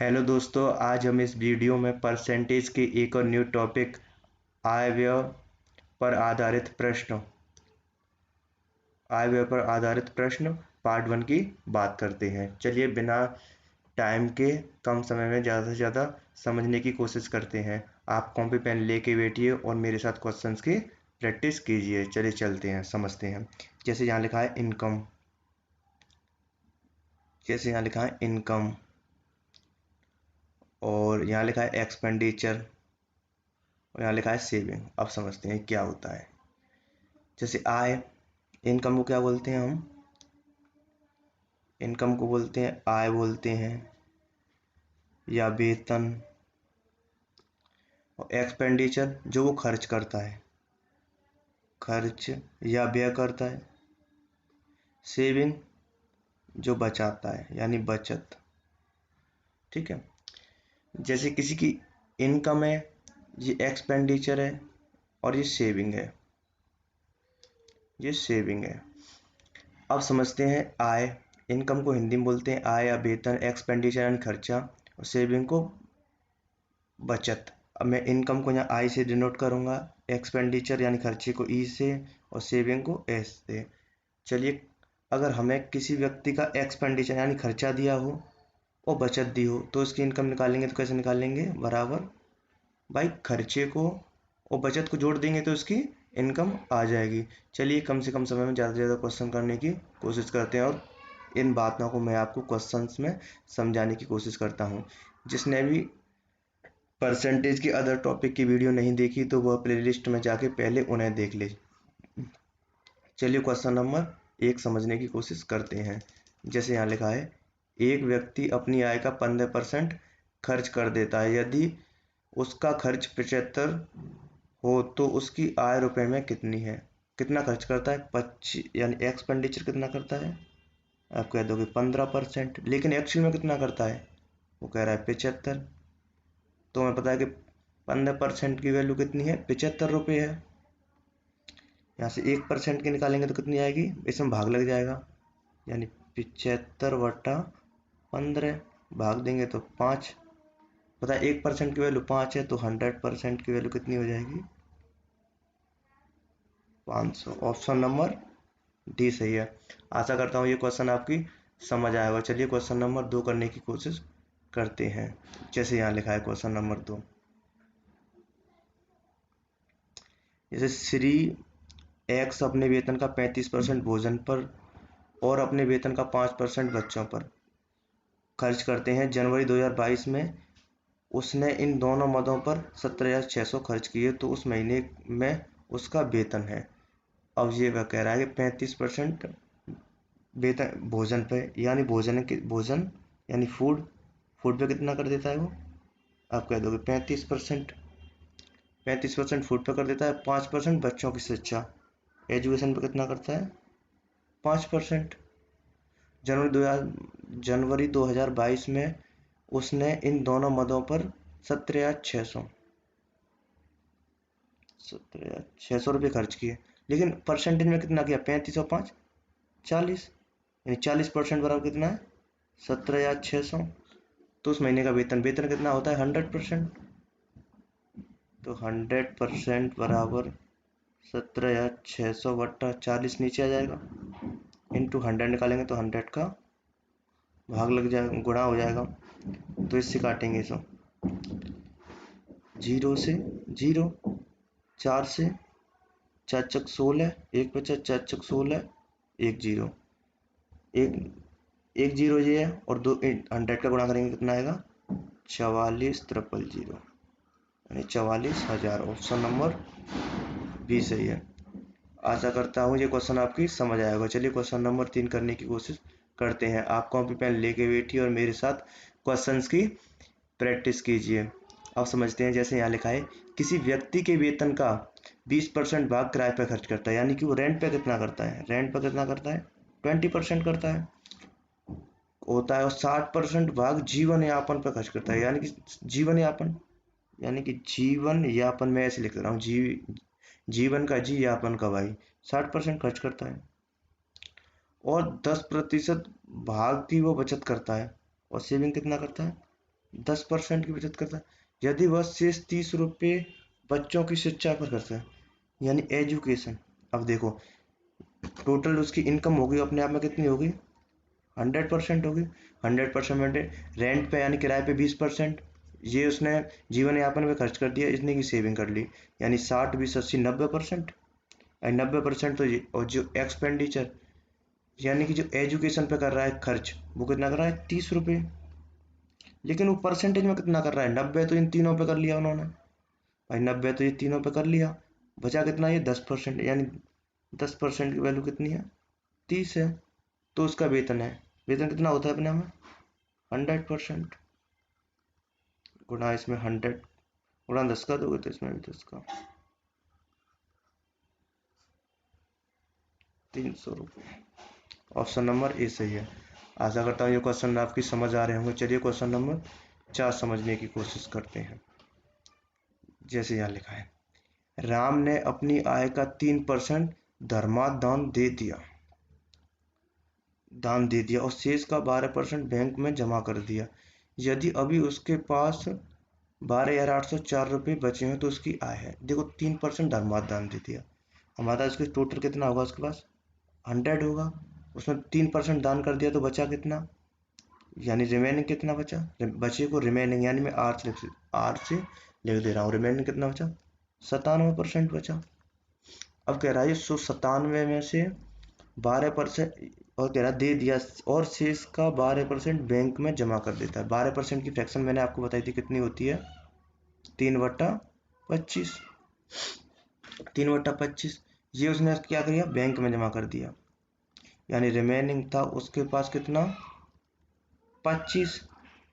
Hello दोस्तों, आज हम इस वीडियो में परसेंटेज के एक और न्यू टॉपिक आय व्यय पर आधारित प्रश्न पार्ट 1 की बात करते हैं। चलिए बिना टाइम के कम समय में ज़्यादा से ज़्यादा समझने की कोशिश करते हैं। आप कॉपी पेन लेके बैठिए और मेरे साथ क्वेश्चंस की प्रैक्टिस कीजिए। चलिए चलते हैं, समझते हैं। जैसे यहाँ लिखा है इनकम, और यहाँ लिखा है एक्सपेंडिचर, और यहाँ लिखा है सेविंग। अब समझते हैं क्या होता है। जैसे आय, इनकम को क्या बोलते हैं हम? इनकम को बोलते हैं आय बोलते हैं, या वेतन। और एक्सपेंडिचर जो वो खर्च करता है, खर्च या व्यय करता है। सेविंग जो बचाता है, यानी बचत। ठीक है। जैसे किसी की इनकम है, ये एक्सपेंडिचर है, और ये सेविंग है, अब समझते हैं आय। इनकम को हिंदी में बोलते हैं आय या वेतन, एक्सपेंडिचर यानी खर्चा, और सेविंग को बचत। अब मैं इनकम को यहाँ आई से डिनोट करूँगा, एक्सपेंडिचर यानी खर्चे को ई से, और सेविंग को एस से। चलिए, अगर हमें किसी व्यक्ति का एक्सपेंडिचर यानी खर्चा दिया हो और बचत दी हो, तो उसकी इनकम निकालेंगे तो कैसे निकालेंगे? बराबर भाई खर्चे को और बचत को जोड़ देंगे तो उसकी इनकम आ जाएगी। चलिए कम से कम समय में ज़्यादा से ज़्यादा क्वेश्चन करने की कोशिश करते हैं, और इन बातों को मैं आपको क्वेश्चंस में समझाने की कोशिश करता हूँ। जिसने भी परसेंटेज की अदर टॉपिक की वीडियो नहीं देखी तो वह प्लेलिस्ट में जाके पहले उन्हें देख ले। चलिए क्वेश्चन नंबर 1 समझने की कोशिश करते हैं। जैसे यहाँ लिखा है, एक व्यक्ति अपनी आय का 15% खर्च कर देता है। यदि उसका खर्च 75 हो तो उसकी आय रुपए में कितनी है? कितना खर्च करता है? 25, यानी एक्सपेंडिचर कितना करता है? आप कह दोगे 15%, लेकिन एक्चुअल में कितना करता है? वो कह रहा है 75। तो हमें पता है कि 15% की वैल्यू कितनी है? 75 रुपये है। यहाँ से 1% की निकालेंगे तो कितनी आएगी? इसमें भाग लग जाएगा, यानी 75/15 भाग देंगे तो 5। पता है 1% की वैल्यू 5 है, तो 100% की वैल्यू कितनी हो जाएगी? 500। ऑप्शन नंबर डी सही है। आशा करता हूँ ये क्वेश्चन आपकी समझ आया होगा। चलिए क्वेश्चन नंबर 2 करने की कोशिश करते हैं। जैसे यहाँ लिखा है क्वेश्चन नंबर 2, जैसे श्री एक्स अपने वेतन का 35% भोजन पर और अपने वेतन का 5% बच्चों पर खर्च करते हैं। जनवरी 2022 में उसने इन दोनों मदों पर 17,600 खर्च किए, तो उस महीने में उसका वेतन है। अब ये वह कह रहा है कि 35% वेतन भोजन पे, यानी भोजन यानी फूड पे कितना कर देता है वो? आप कह दोगे 35% फूड पे कर देता है। 5% बच्चों की शिक्षा, एजुकेशन पे कितना करता है? 5%। जनवरी 2022 में उसने इन दोनों मदों पर 17,600 रुपये खर्च किए, लेकिन परसेंटेज में कितना किया? 35 और 5 40, यानी 40% बराबर कितना है? 17,600। तो उस महीने का वेतन कितना होता है? 100%। तो 100% बराबर 17,600/40 नीचे आ जाएगा, इंटू 100 निकालेंगे तो 100 का भाग लग जाएगा, गुणा हो जाएगा। तो इससे काटेंगे इसको, 0 से 0, 4 से 4 चक 16, 1 बचा, 4 चक 16, 1 0, एक 0 ये है, और 100 का गुणा करेंगे कितना आएगा? 44,000, यानी 44,000। ऑप्शन नंबर बी सही है। आशा करता हूँ ये क्वेश्चन आपकी समझ आया होगा। चलिए क्वेश्चन नंबर 3 करने की कोशिश करते हैं। आप कॉपी पेन लेके बैठिए और मेरे साथ क्वेश्चंस की प्रैक्टिस कीजिए। अब समझते हैं। जैसे यहाँ लिखा है, किसी व्यक्ति के वेतन का 20% भाग किराए पर खर्च करता है, यानी कि वो रेंट पे कितना करता है? 20% करता है होता है, और 60% भाग जीवन यापन पर खर्च करता है, यानी कि जीवन यापन में ऐसे लिख रहा हूँ, जीवन का जी, यापन का भाई, 60% खर्च करता है। और 10% भाग की वो बचत करता है, और सेविंग कितना करता है? 10% की बचत करता है। यदि वह शेष 30 रुपये बच्चों की शिक्षा पर खर्च है, यानी एजुकेशन। अब देखो टोटल उसकी इनकम होगी अपने आप में कितनी होगी, 100% होगी। 100% में रेंट पे यानी किराए पे 20%, ये उसने जीवन यापन में खर्च कर दिया, इसने की सेविंग कर ली, यानी 60 20 80 90%। 90% तो ये, और जो एक्सपेंडिचर यानी कि जो एजुकेशन पे कर रहा है खर्च, वो कितना कर रहा है, 30 रुपये। लेकिन वो परसेंटेज में कितना कर रहा है, 90 तो इन तीनों पे कर लिया उन्होंने, भाई 90 तो ये तीनों पे कर लिया, बचा कितना, ये 10%, यानी 10% की वैल्यू कितनी है, 30 है। तो उसका वेतन है, वेतन कितना होता है अपने में, 100%, गुणा इसमें 100, गुणा 10 का दोगे तो इसमें भी 10 का, 300 रुपये। ऑप्शन नंबर ए सही है। आशा करता हूँ ये क्वेश्चन आपकी समझ आ रहे होंगे। चलिए क्वेश्चन नंबर 4 समझने की कोशिश करते हैं। जैसे यहाँ लिखा है, राम ने अपनी आय का 3% धर्मार्थ दान दे दिया और शेष का 12% बैंक में जमा कर दिया। यदि अभी उसके पास 12,804 रुपये बचे हैं तो उसकी आय है। देखो 3% धर्मार्थ दान दे दिया, हमारा इसके टोटल कितना होगा, उसके पास 100 होगा, उसमें 3% दान कर दिया तो बचा कितना, यानी रिमेनिंग कितना बचा, बचे को रिमेनिंग यानी मैं आर से लिख दे रहा हूँ, रिमेनिंग कितना बचा, 97% बचा। अब कह रहा है 197 में से 12%, और कह रहा दे दिया, और शेष का 12% बैंक में जमा कर देता है। 12% की फ्रैक्शन मैंने आपको बताई थी कितनी होती है, 3/25, 3/25। ये उसने क्या किया, बैंक में जमा कर दिया, यानी रिमेनिंग था उसके पास कितना, 25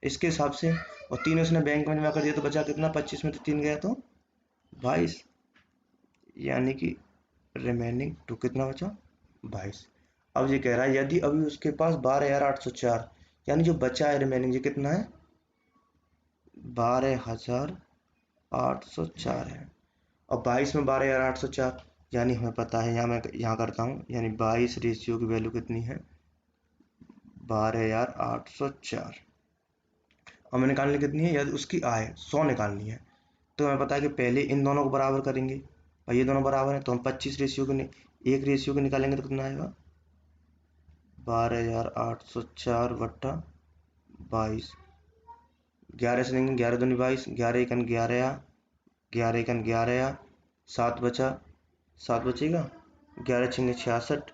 इसके हिसाब से, और 3 उसने बैंक में जमा कर दिया तो बचा कितना, 25 में तो 3 गया तो 22, यानी कि रिमेनिंग टू कितना बचा, 22। अब ये कह रहा है यदि अभी उसके पास 12,804, यानी जो बचा है रिमेनिंग, ये कितना है, 12,804 है। और 22 में 12,804, यानी हमें पता है, यहाँ मैं यहाँ करता हूँ, यानी 22 रेशियो की वैल्यू कितनी है, 12,804। हमें निकालनी कितनी है, यदि उसकी आय 100 निकालनी है तो हमें पता है कि पहले इन दोनों को बराबर करेंगे, और ये दोनों बराबर हैं तो हम 25 रेशियो के एक रेशियो के निकालेंगे तो कितना आएगा, 12,804/22। 11 से देंगे, 11 दूनी 22, 11 एकन 11, 11 एकन 11, 7 बचा, 7 बचेगा, 11 छिंगे 66,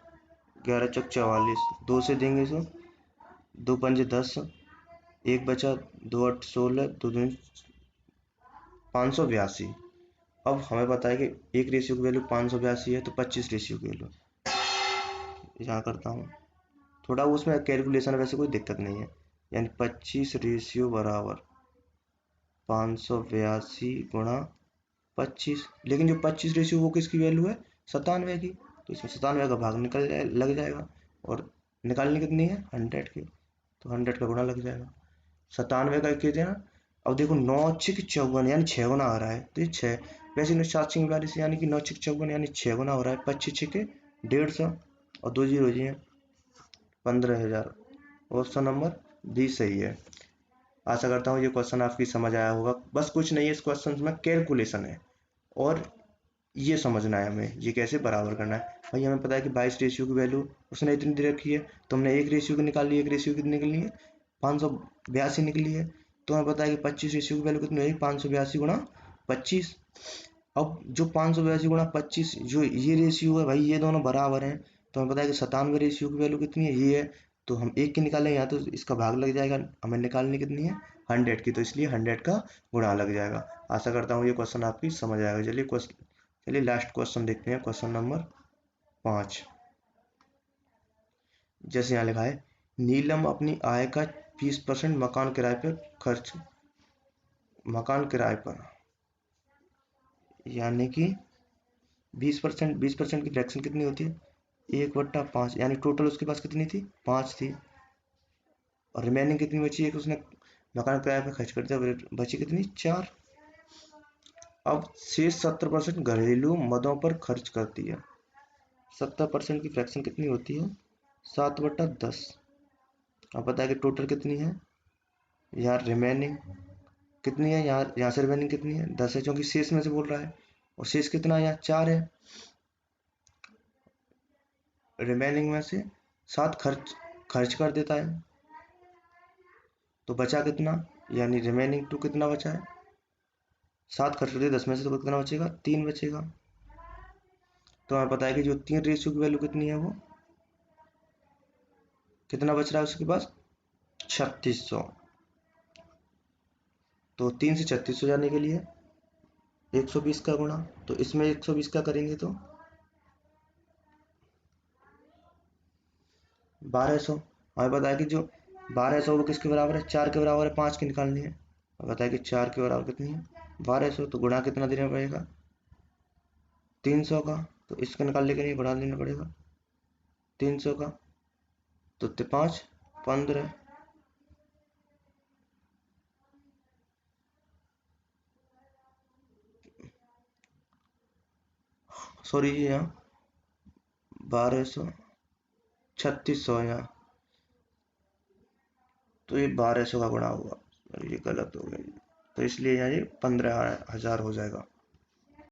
11 चौक 44, 2 से देंगे इसको, 2 पंजे 10, एक बचा, 2 8 16, 2 दूनी 582। अब हमें पता है कि एक रेशियो की वैल्यू 582 है तो 25 रेशियो की वैल्यू यहाँ करता हूँ, थोड़ा उसमें कैलकुलेशन वैसे कोई दिक्कत नहीं है, यानी 25 रेशियो बराबर 582 गुणा 25। लेकिन जो 25 रेशियो वो किसकी वैल्यू है, 97 की, तो इसमें 97 का भाग लग जाएगा, और निकालनी कितनी है, 100 की, तो 100 का गुणा लग जाएगा, 97 का किया ना। अब देखो 9 6 54, यानी 6 गुना आ रहा है, तो ये 6, वैसे 7 6 42, यानी कि 9 6 54, यानी 6 गुना हो रहा है, 25 6 के 150, और 2 जीरो जी हैं, 15,000। ऑप्शन नंबर बी सही है। आशा करता हूँ ये क्वेश्चन आपकी समझ आया होगा। बस कुछ नहीं है, इस क्वेश्चन में कैलकुलेशन है, और ये समझना है हमें, ये कैसे बराबर करना है। भाई हमें पता है कि 22 रेशियो की वैल्यू उसने इतनी दे रखी है, तो हमने एक रेशियो की निकाल ली, एक रेशियो कितनी निकलनी है, 582 निकली है। तो हमें पता है कि 25 रेशियो की वैल्यू कितनी होगी, 582 गुणा 25। अब जो 582 गुणा 25 जो ये रेशियो है भाई, ये दोनों बराबर हैं, तो हमें पता है कि 97 रेशियो की वैल्यू कितनी है, ये है, तो हम एक की निकालेंगे यहाँ तो इसका भाग लग जाएगा, हमें निकालनी कितनी है, 100 की, तो इसलिए 100 का गुणा लग जाएगा। आशा करता हूँ ये क्वेश्चन आपकी समझ आएगा। चलिए लास्ट क्वेश्चन देखते हैं, क्वेश्चन नंबर 5। जैसे यहाँ लिखा है, नीलम अपनी आय का 20% मकान किराए पर, यानी कि 20% की फ्रैक्शन कितनी होती है, 1/5, यानी टोटल उसके पास कितनी थी, 5 थी, और रिमेनिंग कितनी बची है कि उसने मकान किराए पर खर्च कर दिया, बची कितनी, 4। अब शेष 70% घरेलू मदों पर खर्च करती है। 70% की फ्रैक्शन कितनी होती है, 7/10। अब पता है कि टोटल कितनी है, यहाँ रिमेनिंग कितनी है, यहाँ से रिमेनिंग कितनी है 10 है, क्योंकि शेष में से बोल रहा है, और शेष कितना है यहाँ 4 है। रिमेनिंग में से 7 खर्च कर देता है, तो बचा कितना, यानी रिमेनिंग 2 कितना बचा है, 7 खर्च कर दिया 10 में से, तो कितना बचेगा 3 बचेगा। तो हमें पता है कि जो 3 रेशियो की वैल्यू कितनी है, वो कितना बच रहा है उसके पास 3600। तो 3 से 3600 जाने के लिए 120 का गुणा, तो इसमें 120 का करेंगे तो 1200। हमें पता है कि जो 1200 वो किसके बराबर है, 4 के बराबर है, 5 की निकालनी है। हमें पता है कि 4 के बराबर कितनी है 1200, तो गुणा कितना देना पड़ेगा 300 का, तो इसका निकालने के लिए बढ़ा देना पड़ेगा 300 का, तो 5 15। सॉरी जी, यहाँ 1200 3600 यहाँ, तो ये 1200 का गुणा होगा, और ये गलत हो गया, तो इसलिए यहाँ ये 15,000 हो जाएगा।